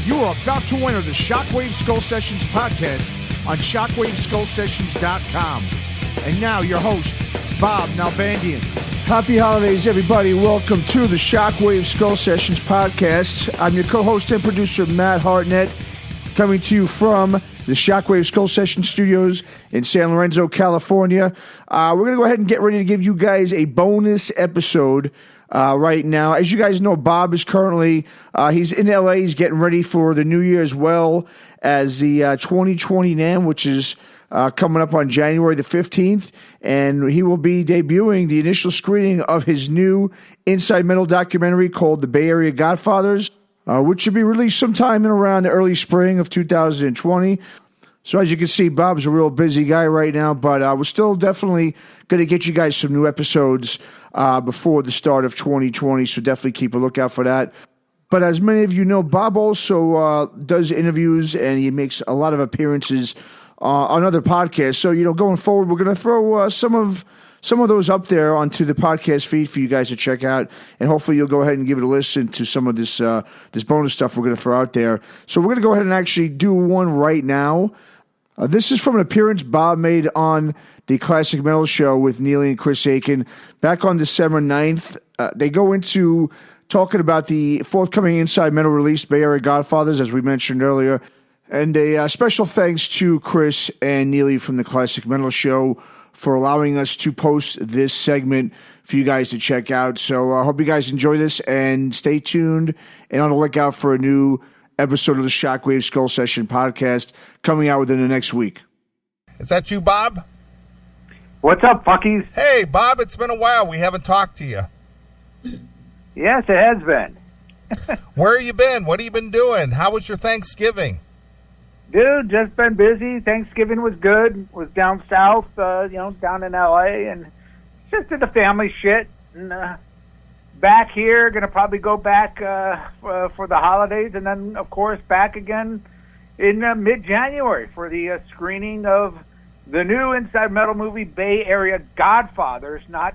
You are about to enter the Shockwave Skull Sessions podcast on shockwaveskullsessions.com. And now your host, Bob Nalbandian. Happy holidays, everybody. Welcome to the Shockwave Skull Sessions podcast. I'm your co-host and producer, Matt Hartnett, coming to you from the Shockwave Skull Sessions studios in San Lorenzo, California. We're going to go ahead and get ready to give you guys a bonus episode right now. As you guys know, Bob is currently, he's in LA. He's getting ready for the new year as well as the 2020 NAMM, which is coming up on January the 15th. And he will be debuting the initial screening of his new Inside Metal documentary called The Bay Area Godfathers, which should be released sometime in around the early spring of 2020. So as you can see, Bob's a real busy guy right now, but we're still definitely going to get you guys some new episodes before the start of 2020, so definitely keep a lookout for that. But as many of you know, Bob also does interviews, and he makes a lot of appearances on other podcasts. So, going forward, we're going to throw some of those up there onto the podcast feed for you guys to check out, and hopefully you'll go ahead and give it a listen to some of this bonus stuff we're going to throw out there. So we're going to go ahead and actually do one right now. This is from an appearance Bob made on the Classic Metal Show with Neely and Chris Aiken back on December 9th. They go into talking about the forthcoming Inside Metal release, Bay Area Godfathers, as we mentioned earlier. And a special thanks to Chris and Neely from the Classic Metal Show for allowing us to post this segment for you guys to check out. So I hope you guys enjoy this, and stay tuned and on the lookout for a new episode of the Shockwave Skull Session podcast coming out within the next week. Is that you, Bob? What's up, fuckies? Hey, Bob, it's been a while. We haven't talked to you. Yes, it has been. Where have you been? What have you been doing? How was your Thanksgiving? Dude, just been busy. Thanksgiving was good. Was down south, down in L.A., and just did the family shit. And back here, going to probably go back for the holidays, and then, of course, back again in mid-January for the screening of the new Inside Metal movie, Bay Area Godfathers, not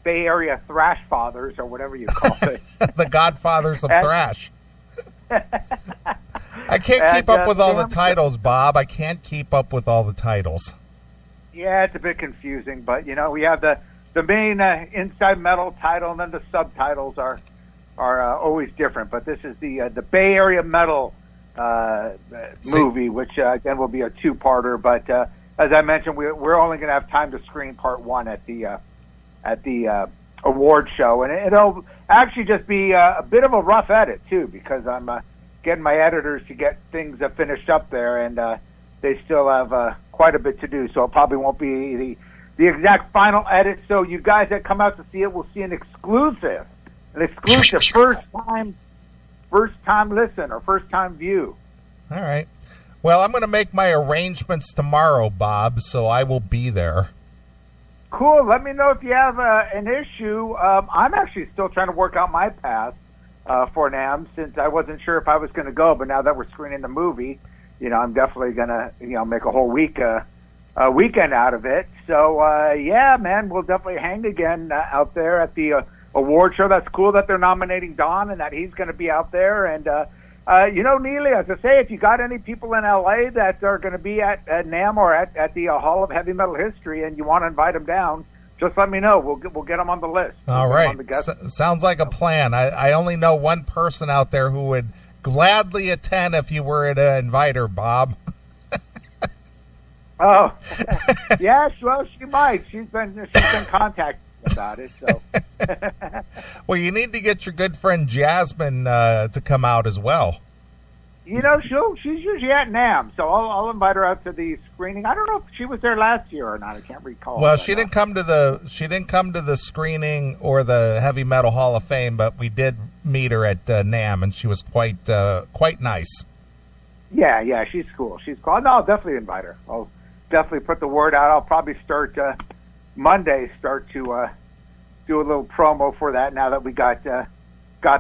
Bay Area Thrash Fathers or whatever you call it. The Godfathers of Thrash. I can't keep up with all the titles, Bob. I can't keep up with all the titles. Yeah, it's a bit confusing, but, we have the main Inside Metal title, and then the subtitles are always different. But this is the Bay Area Metal movie, which again will be a two-parter. But as I mentioned, we're only going to have time to screen part one at the award show, and it'll actually just be a bit of a rough edit too, because I'm getting my editors to get things finished up there, and they still have quite a bit to do. So it probably won't be the exact final edit, so you guys that come out to see it will see an exclusive first time listen or first time view. All right. Well, I'm going to make my arrangements tomorrow, Bob, so I will be there. Cool. Let me know if you have an issue. I'm actually still trying to work out my pass for NAMM, since I wasn't sure if I was going to go, but now that we're screening the movie, I'm definitely going to make a whole weekend out of it. So, yeah, man, we'll definitely hang again out there at the award show. That's cool that they're nominating Don and that he's going to be out there. And, Neely, as I say, if you got any people in L.A. that are going to be at NAMM or at the Hall of Heavy Metal History and you want to invite them down, just let me know. We'll get them on the list. All right. Sounds like a plan. I only know one person out there who would gladly attend if you were to invite her, Bob. Oh, yeah, well, she might. She's been contacted about it. So, well, you need to get your good friend Jasmine to come out as well. She's usually at NAMM, so I'll invite her out to the screening. I don't know if she was there last year or not. I can't recall. Well, she didn't come to the screening or the Heavy Metal Hall of Fame, but we did meet her at NAMM, and she was quite nice. Yeah, she's cool. No, I'll definitely invite her. I'll definitely put the word out. I'll probably start Monday to do a little promo for that now that we got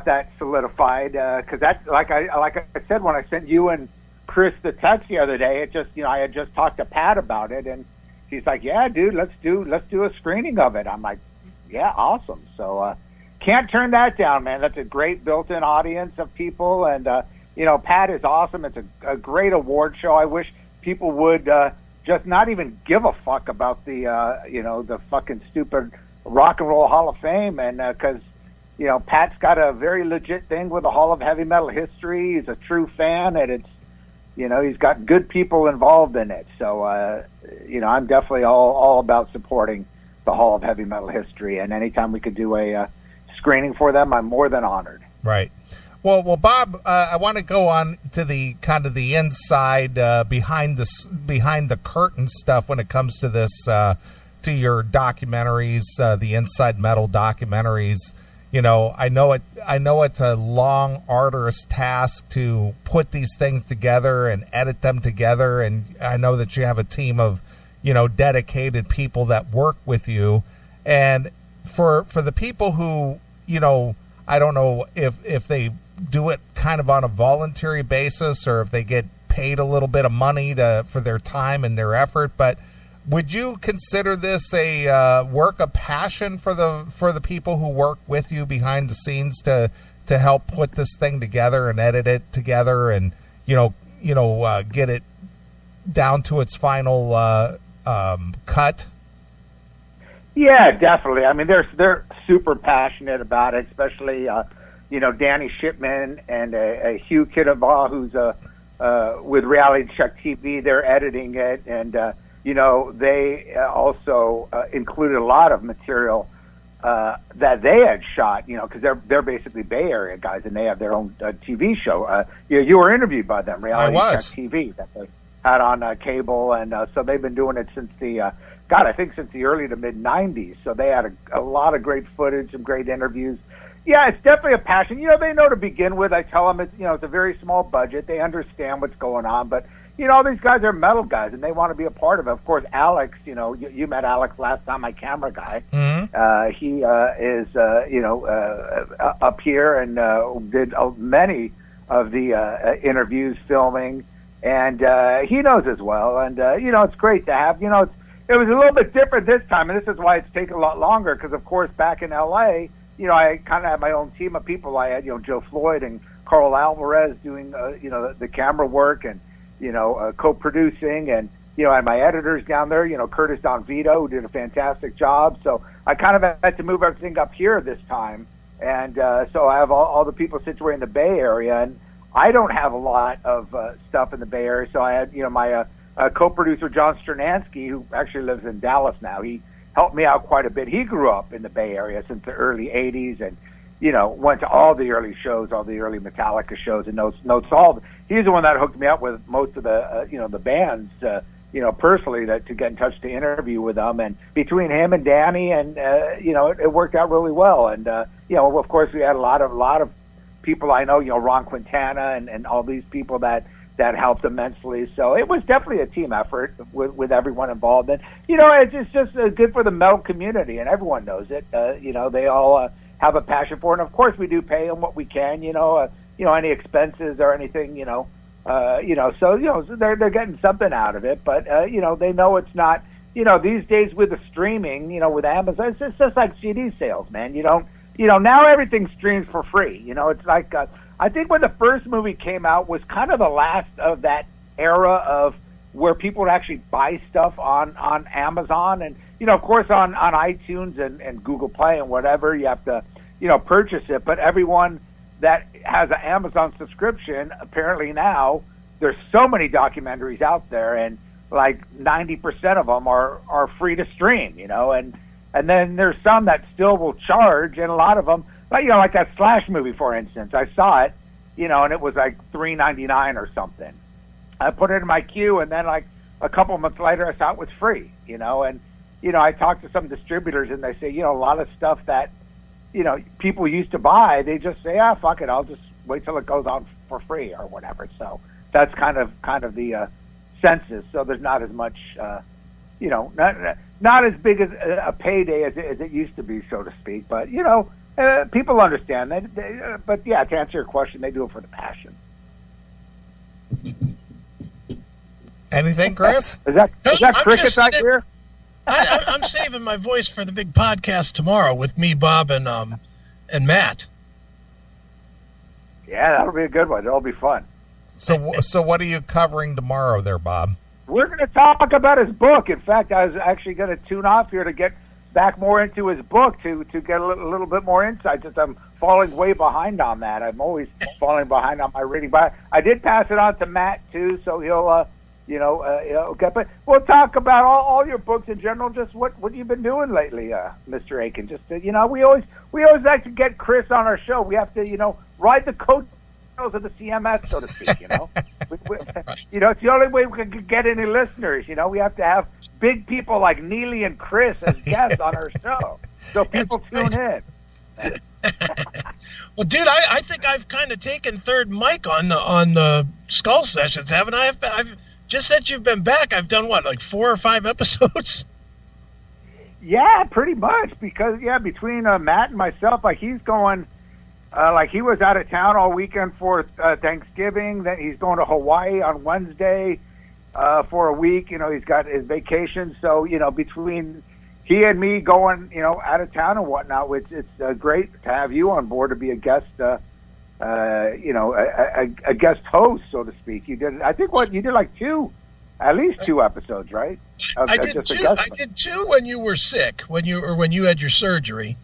that solidified, because that's like I said when I sent you and Chris the text the other day. It just I had just talked to Pat about it, and he's like, "Yeah, dude, let's do a screening of it." I'm like, "Yeah, awesome." So can't turn that down, man. That's a great built-in audience of people, and Pat is awesome. It's a great award show. I wish people would just not even give a fuck about the the fucking stupid Rock and Roll Hall of Fame, and because Pat's got a very legit thing with the Hall of Heavy Metal History. He's a true fan, and it's he's got good people involved in it. So I'm definitely all about supporting the Hall of Heavy Metal History, and anytime we could do a screening for them, I'm more than honored. Right. Well, Bob, I want to go on to the kind of the inside, behind the curtain stuff when it comes to this, to your documentaries, the Inside Metal documentaries. I know it's a long, arduous task to put these things together and edit them together, and I know that you have a team of, dedicated people that work with you, and for the people who, I don't know if they do it kind of on a voluntary basis or if they get paid a little bit of money for their time and their effort, but would you consider this a work of passion for the people who work with you behind the scenes to help put this thing together and edit it together and get it down to its final cut? Yeah, definitely. I mean, they're super passionate about it, especially Danny Shipman and Hugh Kidaba, who's with Reality Check TV. They're editing it, and they also included a lot of material that they had shot. Because they're basically Bay Area guys, and they have their own TV show. You were interviewed by them, Reality Check TV, that they had on cable, and so they've been doing it since I think since the early to mid '90s. So they had a lot of great footage, some great interviews. Yeah, it's definitely a passion. They know to begin with. I tell them it's a very small budget. They understand what's going on, but all these guys are metal guys, and they want to be a part of it. Of course, Alex, you met Alex last time, my camera guy. Mm-hmm. He is up here and did many of the interviews, filming, and he knows as well. And it's great to have. It was a little bit different this time, and this is why it's taken a lot longer. Because of course, back in LA. I kind of had my own team of people. I had, Joe Floyd and Carl Alvarez doing, the camera work and, co-producing. And, I had my editors down there, Curtis Don Vito, who did a fantastic job. So I kind of had to move everything up here this time. And so I have all the people situated in the Bay Area. And I don't have a lot of stuff in the Bay Area. So I had, my co-producer, John Stranansky, who actually lives in Dallas now. He helped me out quite a bit. He grew up in the Bay Area since the early 80s and, went to all the early shows, all the early Metallica shows and notes all. He's the one that hooked me up with most of the, the bands, personally to get in touch to interview with them. And between him and Danny and, it worked out really well. And, of course we had a lot of people I know, Ron Quintana and all these people that helped immensely. So it was definitely a team effort with everyone involved. And, it's just good for the metal community, and everyone knows it. They all have a passion for it. And, of course, we do pay them what we can, any expenses or anything, so, they're getting something out of it. But, they know it's not, these days with the streaming, with Amazon, it's just like CD sales, man. Now everything streams for free. It's like I think when the first movie came out was kind of the last of that era of where people would actually buy stuff on Amazon. And, of course, on iTunes and Google Play and whatever, you have to, purchase it. But everyone that has an Amazon subscription, apparently now, there's so many documentaries out there, and like 90% of them are free to stream, and then there's some that still will charge, and a lot of them, like that Slash movie, for instance. I saw it, and it was like $3.99 or something. I put it in my queue, and then like a couple of months later, I saw it was free, and, I talked to some distributors, and they say, a lot of stuff that, people used to buy, they just say, fuck it, I'll just wait till it goes on for free or whatever. So that's kind of the census. So there's not as much, not as big as a payday as it used to be, so to speak. But, people understand that. But, yeah, to answer your question, they do it for the passion. Anything, Chris? Is that crickets out here? I'm saving my voice for the big podcast tomorrow with me, Bob, and Matt. Yeah, that'll be a good one. It'll be fun. So what are you covering tomorrow there, Bob? We're going to talk about his book. In fact, I was actually going to tune off here to get back more into his book to get a little bit more insight, since I'm falling way behind on that. I'm always falling behind on my reading. But I did pass it on to Matt, too, so he'll get. But we'll talk about all your books in general, just what you've been doing lately, Mr. Aiken. Just, we always like to get Chris on our show. We have to, ride the coattails of the CMS, so to speak, it's the only way we can get any listeners. We have to have big people like Neely and Chris as guests on our show, so people tune in. Well, dude, I think I've kind of taken third mic on the Skull Sessions, haven't I? I've just since you've been back, I've done what, like 4 or 5 episodes? Yeah, pretty much, because between Matt and myself, like he's going. Like he was out of town all weekend for Thanksgiving. Then he's going to Hawaii on Wednesday for a week. He's got his vacation. So between he and me going out of town and whatnot, which it's great to have you on board to be a guest. A guest host, so to speak. You did. I think you did like at least 2 episodes, right? I did 2. I did 2 when you were sick, when you had your surgery.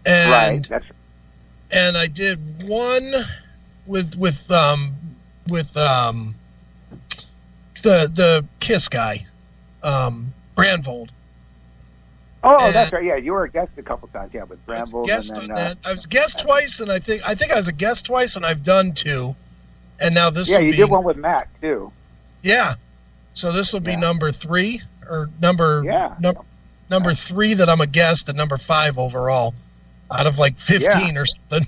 And right. That's right. And I did 1 with the Kiss guy, Brandvold. Oh, that's right. Yeah, you were a guest a couple times. Yeah, with Brandvold. I was a guest twice, and I think I was a guest twice, and I've done 2. And now this. Yeah, you did one with Matt too. Yeah. So this will be number 3 or number 3 that I'm a guest, and number 5 overall. Out of like 15 or something.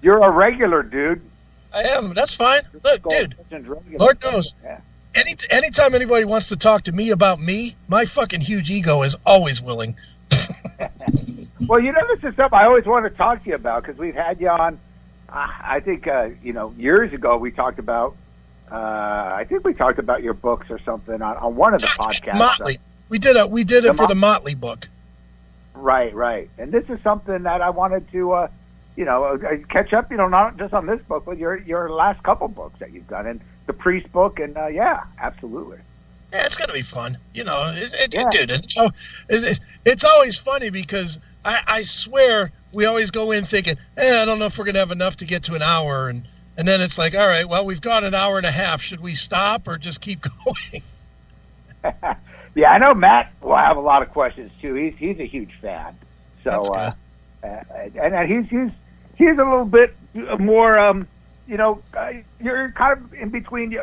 You're a regular, dude. I am. That's fine. Look, dude. Lord knows. Yeah. Anytime anybody wants to talk to me about me, my fucking huge ego is always willing. Well, this is something I always want to talk to you about, because we've had you on. I think years ago we talked about. I think we talked about your books or something on one of the podcasts. Motley. We did it for the Motley book. Right. And this is something that I wanted to, catch up, not just on this book, but your last couple books that you've done, and the Priest book, and absolutely. Yeah, it's going to be fun. Dude, it's always funny because I swear we always go in thinking, I don't know if we're going to have enough to get to an hour. And then it's like, all right, well, we've gone an hour and a half. Should we stop or just keep going? Yeah, I know Matt will have a lot of questions too. He's a huge fan, so and he's a little bit more. You're kind of in between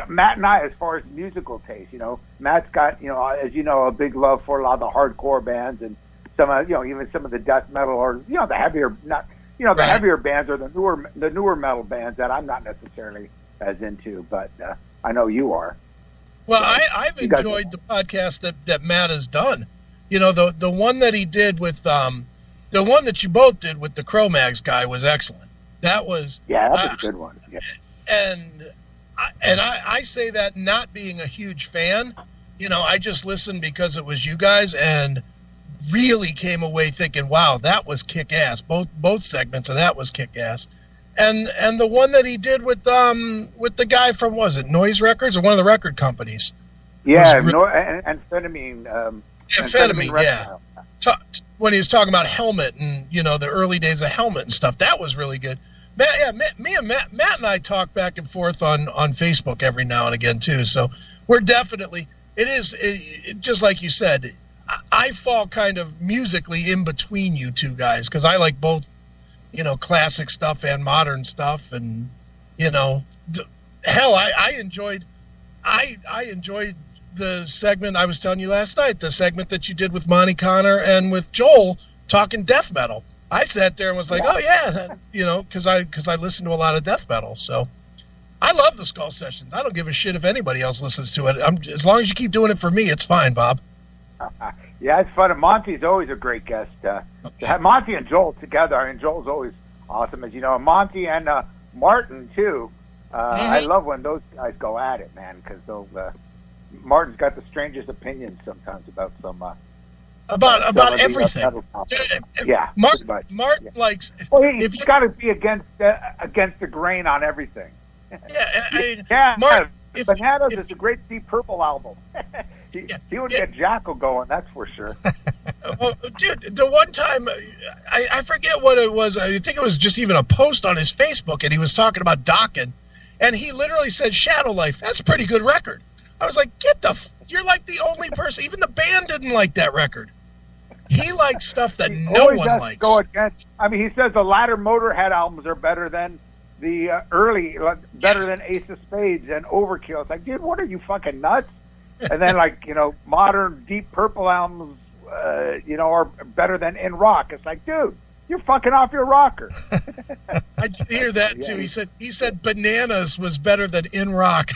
Matt and I as far as musical taste. Matt's got as a big love for a lot of the hardcore bands and some even some of the death metal or the heavier heavier bands or the newer metal bands that I'm not necessarily as into, but I know you are. Well, I've enjoyed the podcast that Matt has done. The one that he did with the one that you both did with the Cro-Mags guy was excellent. That was a good one. Yeah. And I say that not being a huge fan, I just listened because it was you guys and really came away thinking, wow, that was kick ass. Both segments of that was kick ass. And the one that he did with the guy from, was it Noise Records or one of the record companies? Yeah, Amphetamine. Amphetamine, yeah. When he was talking about Helmet and the early days of Helmet and stuff, that was really good. Matt and I talk back and forth on Facebook every now and again too. So we're definitely just like you said. I fall kind of musically in between you two guys because I like both. Classic stuff and modern stuff, and I enjoyed the segment I was telling you last night, the segment that you did with Monty Connor and with Joel talking death metal. I sat there and was like, oh yeah, because I listen to a lot of death metal, so I love the Skull Sessions. I don't give a shit if anybody else listens to it. As long as you keep doing it for me, it's fine, Bob. Yeah, it's fun. Monty's always a great guest. To have Monty and Joel together, Joel's always awesome, as you know. Monty and Martin, too. I love when those guys go at it, man, because Martin's got the strangest opinions sometimes about some About everything. Yeah. Mark likes. Well, he's got to be against the grain on everything. Yeah, Mark. Bananas is a great Deep Purple album. he would get Jackal going, that's for sure. Well, dude, the one time, I forget what it was. I think it was just even a post on his Facebook, and he was talking about Dokken, and he literally said, Shadow Life, that's a pretty good record. I was like, you're like the only person, even the band didn't like that record. He likes stuff that no one likes. Go against, he says the latter Motorhead albums are better than the better than Ace of Spades and Overkill. It's like, dude, what are you, fucking nuts? And then, modern Deep Purple albums, are better than In Rock. It's like, dude, you're fucking off your rocker. I did hear that too. He said Bananas was better than In Rock.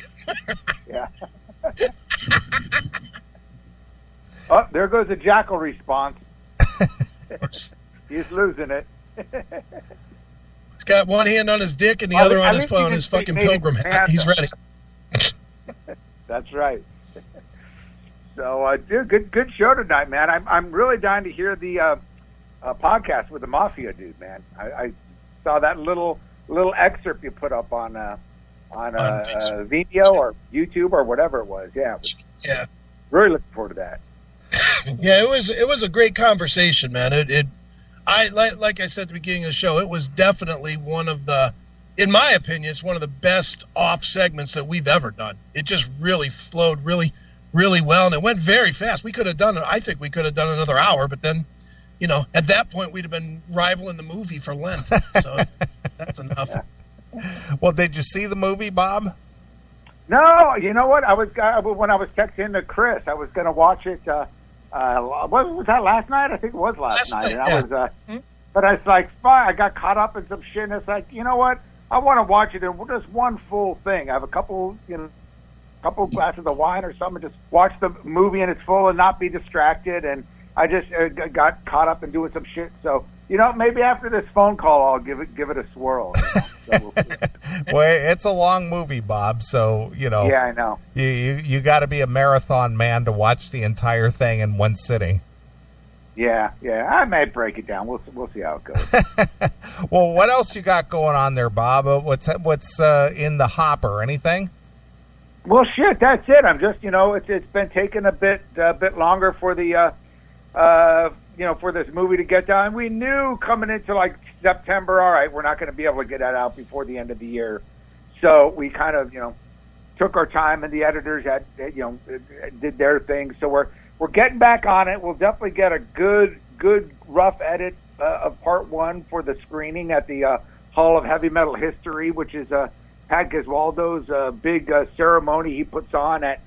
Yeah. Oh, there goes a Jackal response. He's losing it. He's got one hand on his dick and the other on his fucking pilgrim hat. He's ready. That's right. So, dude, good show tonight, man. I'm really dying to hear the podcast with the Mafia dude, man. I saw that little excerpt you put up on Vimeo or YouTube or whatever it was. Yeah. Really looking forward to that. Yeah, it was a great conversation, man. Like I said at the beginning of the show, it was definitely one of the, in my opinion, it's one of the best off segments that we've ever done. It just really flowed really, really well, and it went very fast. I think we could have done another hour, but then, at that point we'd have been rivaling the movie for length. So that's enough. Well, did you see the movie, Bob? No, you know what? When I was texting to Chris, I was going to watch it. Was that last night? I think it was last night. And but I was like, fine. I got caught up in some shit, and it's like, you know what? I want to watch it in just one full thing. I have a couple glasses of wine or something, just watch the movie in its full and not be distracted. And I just got caught up in doing some shit. So, maybe after this phone call, I'll give it a swirl. So well, it's a long movie, Bob. So Yeah, I know. You got to be a marathon man to watch the entire thing in one sitting. Yeah. I may break it down. We'll see how it goes. Well, what else you got going on there, Bob? What's in the hopper? Anything? Well, shit, that's it. I'm just, it's been taking a bit longer for the for this movie to get done. We knew coming into September, all right, we're not going to be able to get that out before the end of the year. So we kind of, took our time, and the editors did their thing. So we're getting back on it. We'll definitely get a good rough edit of part one for the screening at the Hall of Heavy Metal History, which is Pat Gesualdo's big ceremony he puts on at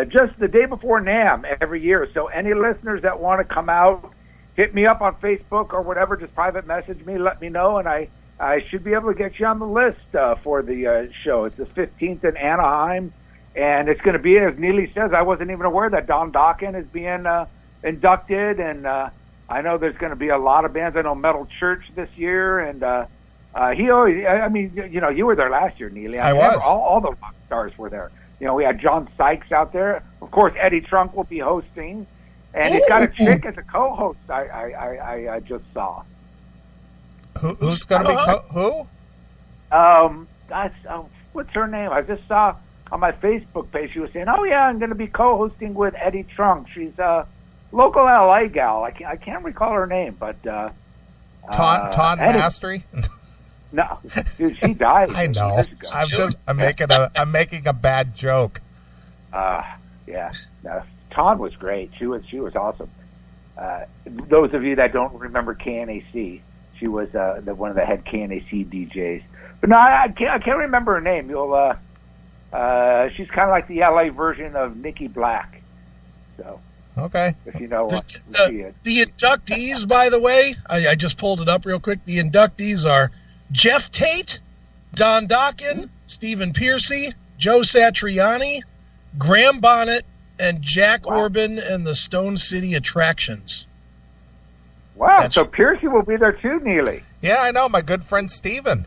just the day before NAMM every year. So any listeners that want to come out, hit me up on Facebook or whatever. Just private message me, let me know, and I should be able to get you on the list for the show. It's the 15th in Anaheim, and it's going to be, as Neely says, I wasn't even aware that Don Dokken is being inducted, and I know there's going to be a lot of bands. I know Metal Church this year, and he always, you were there last year, Neely. I was. All the rock stars were there. We had John Sykes out there. Of course, Eddie Trunk will be hosting. And he's got a chick as a co-host I just saw. Who's going to be who? What's her name? I just saw on my Facebook page she was saying, oh, yeah, I'm going to be co-hosting with Eddie Trunk. She's a local LA gal. I can't recall her name, but... Ton Mastery? No, dude, she died. I know. I'm making a bad joke. Yeah. No, Ton was great. She was awesome. Those of you that don't remember KNAC, she was one of the head KNAC DJs. But no, I can't remember her name. She's kind of like the LA version of Nikki Black. So okay, if you know the inductees, by the way, I just pulled it up real quick. The inductees are Jeff Tate, Don Dokken, Stephen Piercy, Joe Satriani, Graham Bonnet, and Jack Orban and the Stone City Attractions. Wow, so Piercy will be there too, Neely. Yeah, I know. My good friend Stephen.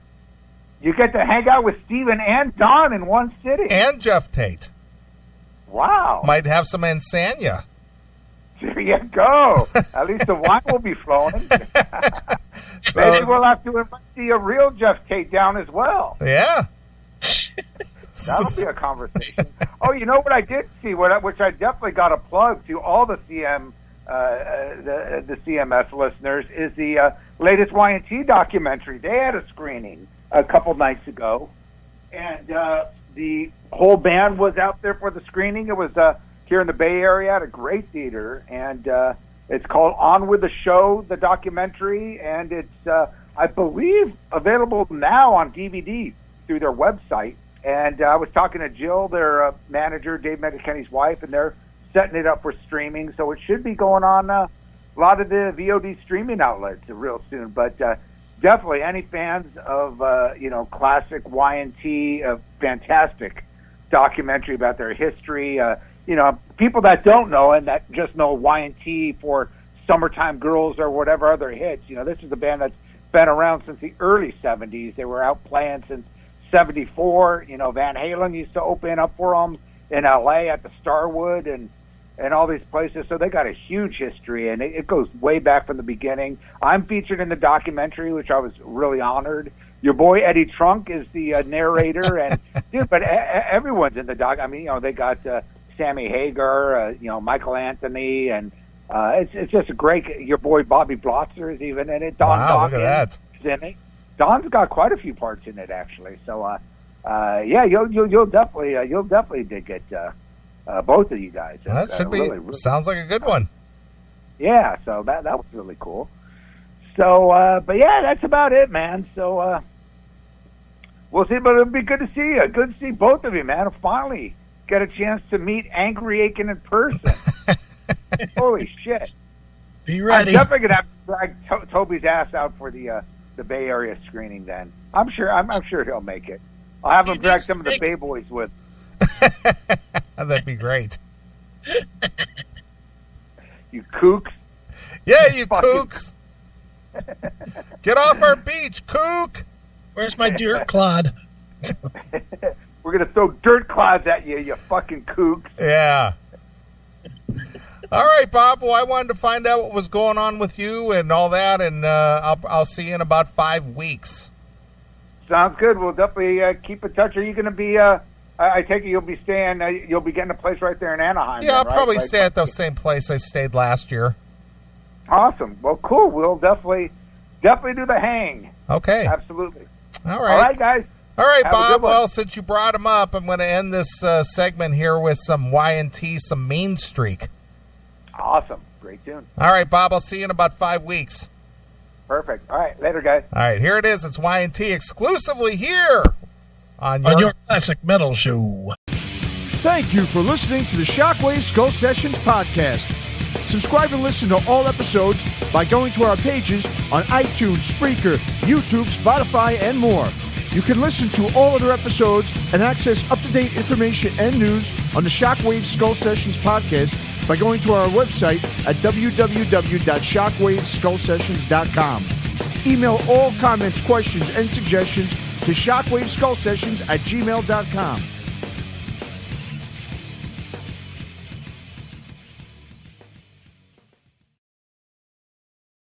You get to hang out with Stephen and Don in one city. And Jeff Tate. Wow. Might have some Insania. There you go. At least the wine will be flowing. So, maybe we'll have to invite the real Jeff Tate down as well. Yeah. That'll be a conversation. Oh, you know what I did see, which I definitely got a plug to all the the CMS listeners, is the latest Y&T documentary. They had a screening a couple nights ago, and the whole band was out there for the screening. It was here in the Bay Area at a great theater, and it's called On With the Show, the documentary, and it's, I believe, available now on DVD through their website. And I was talking to Jill, their manager, Dave McKinney's wife, and they're setting it up for streaming. So it should be going on a lot of the VOD streaming outlets real soon. But definitely, any fans of classic Y&T, a fantastic documentary about their history. People that don't know and that just know Y&T for Summertime Girls or whatever other hits. This is a band that's been around since the early 70s. They were out playing since 74. Van Halen used to open up for them in LA at the Starwood and all these places. So they got a huge history, and it goes way back from the beginning. I'm featured in the documentary, which I was really honored. Your boy Eddie Trunk is the narrator, and dude, but everyone's in the doc. I mean, they got Sammy Hagar, Michael Anthony, and it's just a great. Your boy Bobby Blotzer is even in it. Don Dawkins look at that. is in it. Don's got quite a few parts in it, actually. So, you'll definitely dig it. Both of you guys. Well, that should be. Really sounds like a good one. Yeah. So that was really cool. So, but yeah, that's about it, man. So, we'll see. But it'll be good to see you. Good to see both of you, man. I'll finally get a chance to meet Angry Aiken in person. Holy shit! Be ready. I'm definitely gonna have to drag Toby's ass out for the Bay Area screening. Then I'm sure he'll make it. I'll have him drag some of the Bay Boys with. That'd be great. You kooks. Yeah, you kooks. Get off our beach, kook. Where's my dirt clod? We're going to throw dirt clods at you, you fucking kooks. Yeah. All right, Bob. Well, I wanted to find out what was going on with you and all that, and I'll see you in about 5 weeks. Sounds good. We'll definitely keep in touch. Are you going to be, I take it you'll be staying, you'll be getting a place right there in Anaheim. Yeah, then, I'll right? probably stay at the same place I stayed last year. Awesome. Well, cool. We'll definitely do the hang. Okay. Absolutely. All right. All right, guys. All right, Have a Bob. good one. Well, since you brought him up, I'm going to end this segment here with some Y&T, some Mean Streak. Awesome. Great tune. All right, Bob. I'll see you in about 5 weeks. Perfect. All right. Later, guys. All right, here it is. It's Y&T exclusively here on your classic metal show. Thank you for listening to the Shockwave Skull Sessions podcast. Subscribe and listen to all episodes by going to our pages on iTunes, Spreaker, YouTube, Spotify, and more. You can listen to all other episodes and access up-to-date information and news on the Shockwave Skull Sessions podcast by going to our website at www.shockwaveskullsessions.com. Email all comments, questions, and suggestions to shockwaveskullsessions@gmail.com.